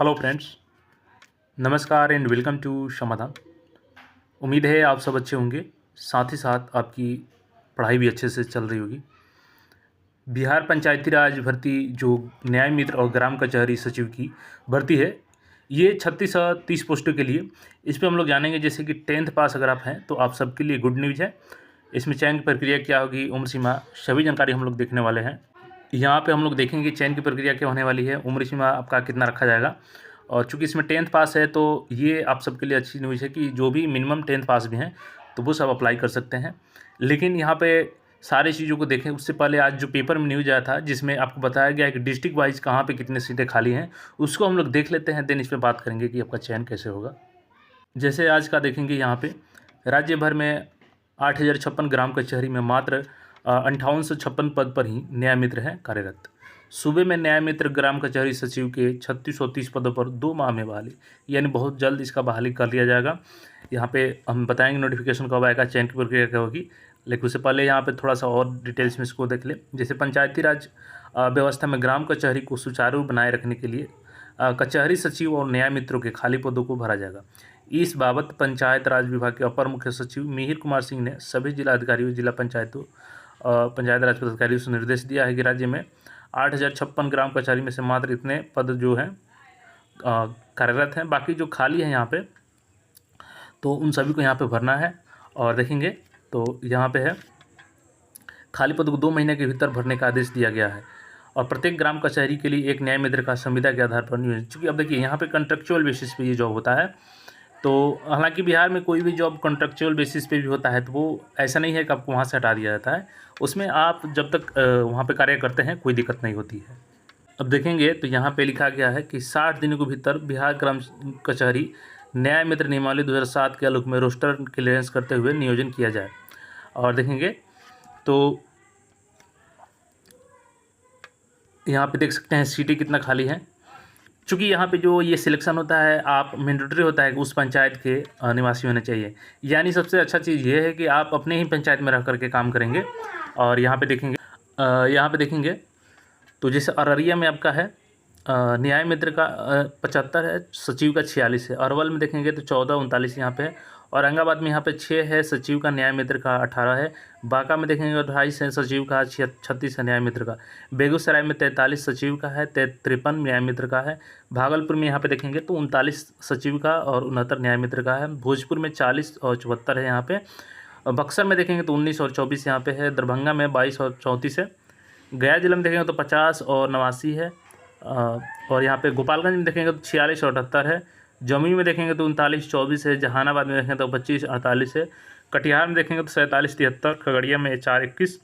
Hello friends, नमस्कार and welcome to समाधान। उम्मीद है आप सब अच्छे होंगे, साथ ही साथ आपकी पढ़ाई भी अच्छे से चल रही होगी। बिहार पंचायती राज भर्ती जो न्याय मित्र और ग्राम कचहरी सचिव की भर्ती है, ये 36 और 30 पोस्टों के लिए इस पे हम लोग जानेंगे। जैसे कि 10th पास अगर आप हैं तो आप सबके लिए गुड न्यूज़ है। इसमें चयन की प्रक्रिया क्या होगी, उम्र सीमा, सभी जानकारी हम लोग देखने वाले हैं। यहाँ पे हम लोग देखेंगे चयन की प्रक्रिया क्या होने वाली है, उम्र सीमा आपका कितना रखा जाएगा। और चूंकि इसमें 10th पास है तो ये आप सबके लिए अच्छी न्यूज़ है कि जो भी मिनिमम 10th पास भी हैं तो वो सब अप्लाई कर सकते हैं। लेकिन यहाँ पे सारी चीज़ों को देखें उससे पहले आज जो पेपर में न्यूज़ आया था जिसमें आपको बताया गया है कि डिस्ट्रिक्ट वाइज कहाँ पे कितनी सीटें खाली हैं, उसको हम लोग देख लेते हैं। देन इस पर बात करेंगे कि आपका चयन कैसे होगा। जैसे आज का देखेंगे, यहाँ पे राज्य भर में 8056 ग्राम कचहरी में मात्र 5856 पद पर ही न्याय मित्र हैं कार्यरत। सूबे में न्याय मित्र ग्राम कचहरी सचिव के 3630 पदों पर 2 माह में बहाली, यानी बहुत जल्द इसका बहाली कर लिया जाएगा। यहाँ पे हम बताएंगे नोटिफिकेशन कब आएगा, चयन की प्रक्रिया क्या होगी। लेकिन उससे पहले यहाँ पे थोड़ा सा और डिटेल्स में इसको देख ले। जैसे पंचायती राज व्यवस्था में ग्राम कचहरी को सुचारू बनाए रखने के लिए कचहरी सचिव और न्याय मित्रों के खाली पदों को भरा जाएगा। इस बाबत पंचायत राज विभाग के अपर मुख्य सचिव मिहिर कुमार सिंह ने सभी जिला अधिकारियों, जिला पंचायतों, पंचायत राज पदाधिकारियों से निर्देश दिया है कि राज्य में 8056 ग्राम कचहरी में से मात्र इतने पद जो हैं कार्यरत हैं। बाकी जो खाली हैं यहाँ पे तो उन सभी को यहाँ पे भरना है। और देखेंगे तो यहाँ पे है खाली पद को 2 महीने के भीतर भरने का आदेश दिया गया है। और प्रत्येक ग्राम कचहरी के लिए एक न्याय मित्र का संविदा के आधार पर नियोजन। चूँकि अब देखिए यहाँ पे कॉन्ट्रेक्चुअल बेसिस पे ये जॉब होता है। तो हालांकि बिहार में कोई भी जॉब कॉन्ट्रेक्चुअल बेसिस पे भी होता है तो वो ऐसा नहीं है कि आपको वहाँ से हटा दिया जाता है। उसमें आप जब तक वहाँ पे कार्य करते हैं कोई दिक्कत नहीं होती है। अब देखेंगे तो यहाँ पे लिखा गया है कि 60 दिनों के भीतर बिहार ग्राम कचहरी न्याय मित्र नियमावली 2007 के आलोक में रोस्टर क्लियरेंस करते हुए नियोजन किया जाए। और देखेंगे तो यहाँ पे देख सकते हैं सीटें कितना खाली है। चूँकि यहाँ पे जो ये सिलेक्शन होता है आप मैंडेटरी होता है कि उस पंचायत के निवासी होने चाहिए। यानी सबसे अच्छा चीज़ ये है कि आप अपने ही पंचायत में रह करके काम करेंगे। और यहाँ पे देखेंगे तो जैसे अररिया में आपका है न्याय मित्र का 75 है, सचिव का 46 है। अरवल में देखेंगे तो 1439 यहाँ पे है। औरंगाबाद में यहाँ पे 6 है, सचिव का न्याय मित्र का 18 है। बांका में देखेंगे 28 है, सचिव का 36 है न्याय मित्र का। बेगूसराय में 43 सचिव का है, 53 न्याय मित्र का है। भागलपुर में यहाँ पे देखेंगे तो 39 सचिव का और 69 न्याय मित्र का है। भोजपुर में 40 और 74 है यहाँ पे। बक्सर में देखेंगे तो 19 और 24 यहाँ पे है। दरभंगा में 22 और 34 है। गया जिला में देखेंगे तो 50 और 89 है। और यहाँ पे गोपालगंज में देखेंगे तो 46 और 78 है। जमुई में देखेंगे तो 39-24 है। जहानाबाद में देखेंगे तो 25-48 है। कटिहार में देखेंगे तो 47-73। खगड़िया में 4-21।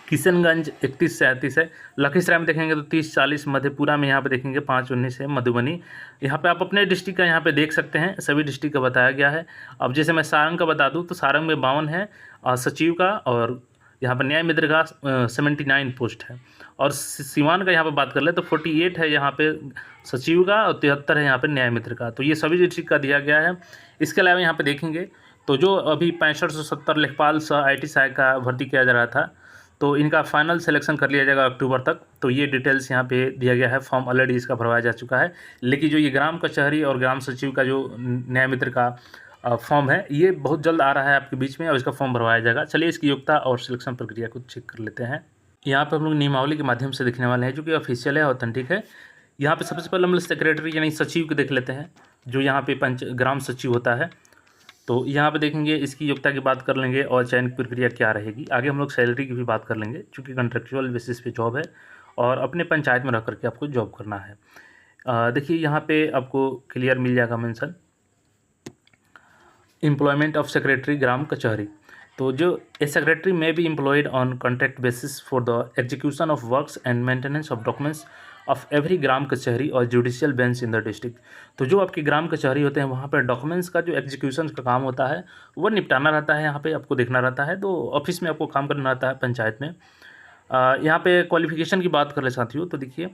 किशनगंज 31-37 है। लखीसराय में देखेंगे तो 30-40। मधेपुरा में यहाँ पे देखेंगे 5-19 है। मधुबनी, यहाँ पे आप अपने डिस्ट्रिक्ट का यहाँ पे देख सकते हैं, सभी डिस्ट्रिक्ट का बताया गया है। अब जैसे मैं सारंग का बता दूँ तो सारंग में 52 है सचिव का, और यहाँ पर न्याय मित्र का 79 पोस्ट है। और सिवान का यहाँ पे बात कर ले तो 48 है यहाँ पे सचिव का और 73 है यहाँ पे न्याय मित्र का। तो ये सभी डिस्ट्रिक्ट का दिया गया है। इसके अलावा यहाँ पे देखेंगे तो जो अभी 6570 लेखपाल IT सहायक का भर्ती किया जा रहा था तो इनका फाइनल सिलेक्शन कर लिया जाएगा अक्टूबर तक। तो ये डिटेल्स यहाँ पे दिया गया है। फॉर्म ऑलरेडी इसका भरवाया जा चुका है। लेकिन जो ये ग्राम कचहरी और ग्राम सचिव का जो न्याय मित्र का फॉर्म है ये बहुत जल्द आ रहा है आपके बीच में और इसका फॉर्म भरवाया जाएगा। चलिए इसकी योग्यता और सिलेक्शन प्रक्रिया को चेक कर लेते हैं। यहाँ पे हम लोग नियमावली के माध्यम से देखने वाले हैं जो कि ऑफिशियल है, ऑथेंटिक है। यहाँ पे सबसे पहले हम लोग सेक्रेटरी यानी सचिव को देख लेते हैं, जो यहाँ पे ग्राम सचिव होता है। तो यहाँ पे देखेंगे इसकी योग्यता की बात कर लेंगे और चयन की प्रक्रिया क्या रहेगी। आगे हम लोग सैलरी की भी बात कर लेंगे, चूँकि कॉन्ट्रेक्चुअल बेसिस पे जॉब है और अपने पंचायत में रह करके आपको जॉब करना है। देखिए यहाँ पे आपको क्लियर मिल जाएगा mention, employment of secretary Gram Kachahari. तो जो a secretary may be employed on contract basis for the execution of works and maintenance of documents of every Gram Kachahari और judicial bench in the district. तो जो आपकी ग्राम कचहरी होते हैं वहाँ पर डॉक्यूमेंट्स का जो एग्जीक्यूशन का काम होता है वो निपटाना रहता है, यहाँ पे आपको देखना रहता है। तो ऑफिस में आपको काम करना रहता है पंचायत में। यहाँ पे क्वालिफिकेशन की बात कर ले साथियों तो देखिए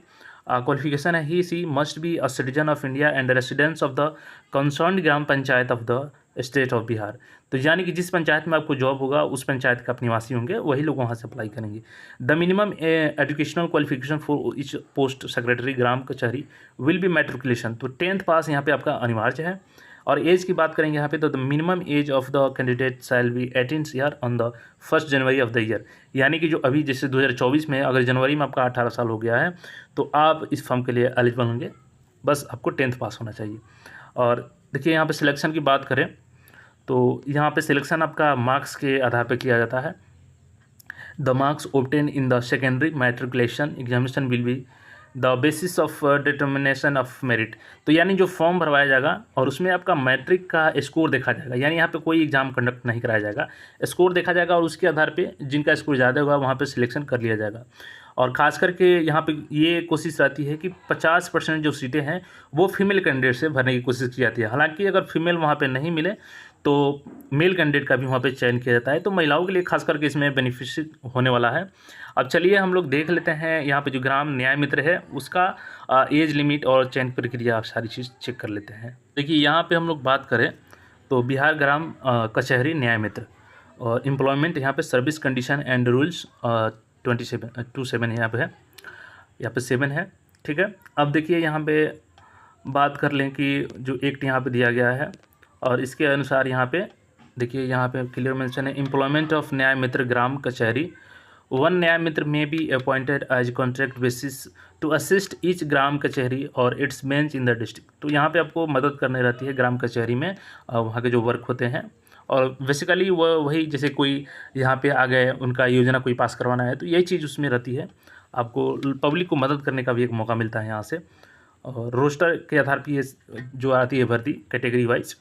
qualification है he she must be a citizen of India and residence of the concerned Gram Panchayat of the state of Bihar. तो यानी कि जिस पंचायत में आपको जॉब होगा उस पंचायत का आप निवासी होंगे, वही लोग वहाँ से अप्लाई करेंगे। The minimum educational qualification for each post secretary Gram Kachahari will B matriculation. तो 10th पास यहाँ पे आपका अनिवार्य है। और एज की बात करेंगे यहाँ पे तो the minimum age of the candidate shall be 18 year on the 1 January of the year. यानी कि जो अभी जैसे 2024 में अगर जनवरी में आपका 18 साल हो गया है तो आप इस फॉर्म के लिए एलिजिबल होंगे, बस आपको 10th पास होना चाहिए। और देखिए यहाँ पे सिलेक्शन की बात करें तो यहाँ पे सिलेक्शन आपका मार्क्स के आधार पर किया जाता है। The marks obtain in the secondary matriculation examination will be the basis of determination of merit. तो यानी जो फॉर्म भरवाया जाएगा और उसमें आपका मैट्रिक का स्कोर देखा जाएगा, यानी यहाँ पे कोई एग्जाम कंडक्ट नहीं कराया जाएगा, स्कोर देखा जाएगा और उसके आधार पे जिनका स्कोर ज़्यादा होगा वहाँ पे सिलेक्शन कर लिया जाएगा। और ख़ास करके यहाँ पे ये कोशिश रहती है कि 50% जो सीटें हैं वो फीमेल कैंडिडेट से भरने की कोशिश की जाती है। हालांकि अगर फीमेल वहाँ पे नहीं मिले तो मेल कैंडिडेट का भी वहाँ पे चयन किया जाता है। तो महिलाओं के लिए खास करके इसमें बेनिफिशियल होने वाला है। अब चलिए हम लोग देख लेते हैं यहाँ पे जो ग्राम न्याय मित्र है उसका एज लिमिट और चयन प्रक्रिया सारी चीज़ चेक कर लेते हैं। देखिए यहाँ पे हम लोग बात करें तो बिहार ग्राम कचहरी न्याय मित्र और एम्प्लॉयमेंट यहाँ पे सर्विस कंडीशन एंड रूल्स 27 यहाँ पे है, यहाँ पे 7 है, ठीक है। अब देखिए यहाँ पे बात कर लें कि जो एक्ट यहाँ पे दिया गया है और इसके अनुसार यहाँ पे देखिए यहाँ पे क्लियर मेंशन है employment of Nyay Mitra Gram Kachahari. One Nyay Mitra may be appointed as contract basis to assist each Gram Kachahari और its bench in the district. तो यहाँ पे आपको मदद करनी रहती है ग्राम कचहरी में, वहाँ के जो वर्क होते हैं और बेसिकली वही जैसे कोई यहाँ पे आ गए उनका योजना कोई पास करवाना है तो यही चीज़ उसमें रहती है। आपको पब्लिक को मदद करने का भी एक मौका मिलता है यहाँ से। और रोस्टर के आधार पर ये जो आती है भर्ती कैटेगरी वाइज।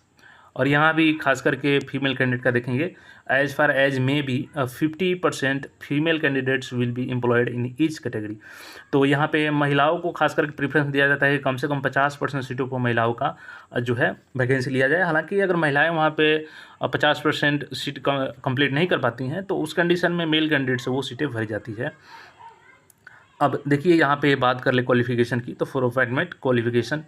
और यहाँ भी खास करके फीमेल कैंडिडेट का देखेंगे as far as may be 50% female candidates will be employed in each category. तो यहाँ पे महिलाओं को खास करके प्रेफरेंस दिया जाता है, कम से कम 50% सीटों पर महिलाओं का जो है वैकेंसी लिया जाए। हालांकि अगर महिलाएं वहाँ पे 50% सीट कंप्लीट नहीं कर पाती हैं तो उस कंडीशन में मेल कैंडिडेट से वो सीटें भरी जाती है। अब देखिए यहाँ पे बात कर ले क्वालिफिकेशन की तो for appointment qualification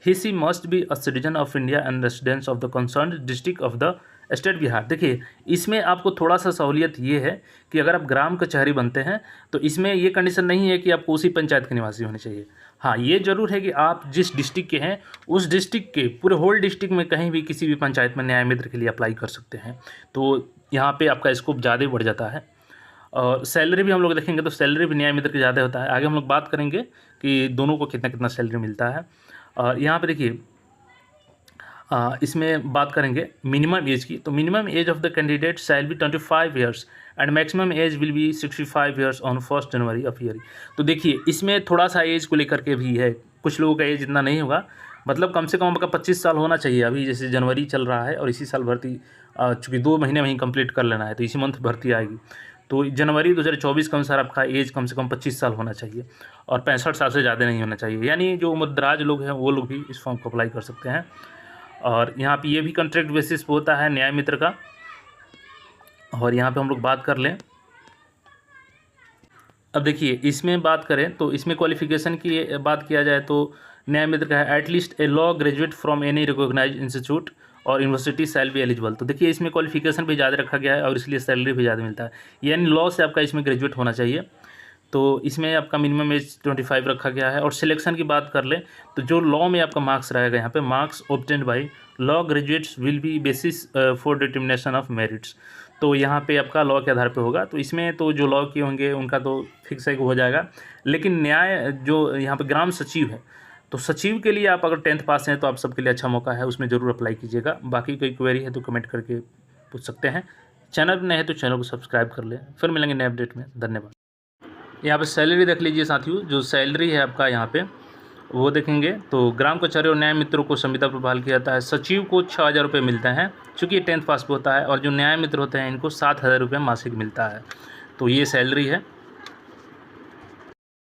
he must be a citizen of India and residents of the concerned district of the state Bihar. देखिए इसमें आपको थोड़ा सा सहूलियत ये है कि अगर आप ग्राम कचहरी बनते हैं तो इसमें ये कंडीशन नहीं है कि आपको उसी पंचायत के निवासी होने चाहिए। हाँ ये जरूर है कि आप जिस डिस्ट्रिक्ट के हैं उस डिस्ट्रिक्ट के पूरे होल डिस्ट्रिक्ट में कहीं भी किसी भी पंचायत में न्याय मित्र के लिए अप्लाई कर सकते हैं। तो यहाँ पे आपका स्कोप ज़्यादा बढ़ जाता है। और सैलरी भी हम लोग देखेंगे तो सैलरी भी न्याय मित्र के ज़्यादा होता है। आगे हम लोग बात करेंगे कि दोनों को कितना कितना सैलरी मिलता है। और यहाँ पे देखिए इसमें बात करेंगे मिनिमम एज की। तो minimum age of the candidate shall be 25 years and maximum age will be 65 years on 1 January of year. तो देखिए इसमें थोड़ा सा एज को लेकर के भी है, कुछ लोगों का एज इतना नहीं होगा, मतलब कम से कम आपका 25 साल होना चाहिए। अभी जैसे जनवरी चल रहा है और इसी साल भर्ती चूँकि 2 महीने में ही कंप्लीट कर लेना है तो इसी मंथ भर्ती आएगी। तो जनवरी 2024 के अनुसार आपका एज कम से कम 25 साल होना चाहिए और 65 साल से ज़्यादा नहीं होना चाहिए। यानी जो उम्रदराज लोग हैं वो लोग भी इस फॉर्म को अप्लाई कर सकते हैं। और यहाँ पे ये भी कॉन्ट्रैक्ट बेसिस पे होता है न्याय मित्र का। और यहाँ पे हम लोग बात कर लें, अब देखिए इसमें बात करें तो इसमें क्वालिफिकेशन की बात किया जाए तो न्याय मित्र का है at least a law graduate from any recognised institute और यूनिवर्सिटी शैल बी एलिजिबल। तो देखिए इसमें क्वालिफिकेशन भी ज़्यादा रखा गया है और इसलिए सैलरी भी ज़्यादा मिलता है, यानी लॉ से आपका इसमें ग्रेजुएट होना चाहिए। तो इसमें आपका मिनिमम एज 25 रखा गया है। और सिलेक्शन की बात कर लें तो जो लॉ में आपका मार्क्स रहेगा यहाँ पे marks obtained by law graduates will be basis for determination of merits. तो यहाँ पे आपका लॉ के आधार पे होगा। तो इसमें तो जो लॉ किए होंगे उनका तो फिक्स है कि हो जाएगा, लेकिन न्याय जो यहाँ पे ग्राम सचिव है तो सचिव के लिए आप अगर 10th पास हैं तो आप सबके लिए अच्छा मौका है, उसमें ज़रूर अप्लाई कीजिएगा। बाकी कोई क्वेरी है तो कमेंट करके पूछ सकते हैं। चैनल पर नए हैं तो चैनल को सब्सक्राइब कर लें। फिर मिलेंगे नए अपडेट में, धन्यवाद। यहाँ पे सैलरी देख लीजिए साथियों, जो सैलरी है आपका यहाँ पे वो देखेंगे तो ग्राम कचहरी और न्याय मित्रों को संविदा पर बहाल किया जाता है। सचिव को 6000 रुपये मिलते हैं चूँकि ये 10th पास पे होता है, और जो न्याय मित्र होते हैं इनको 7000 रुपये मासिक मिलता है। तो ये सैलरी है।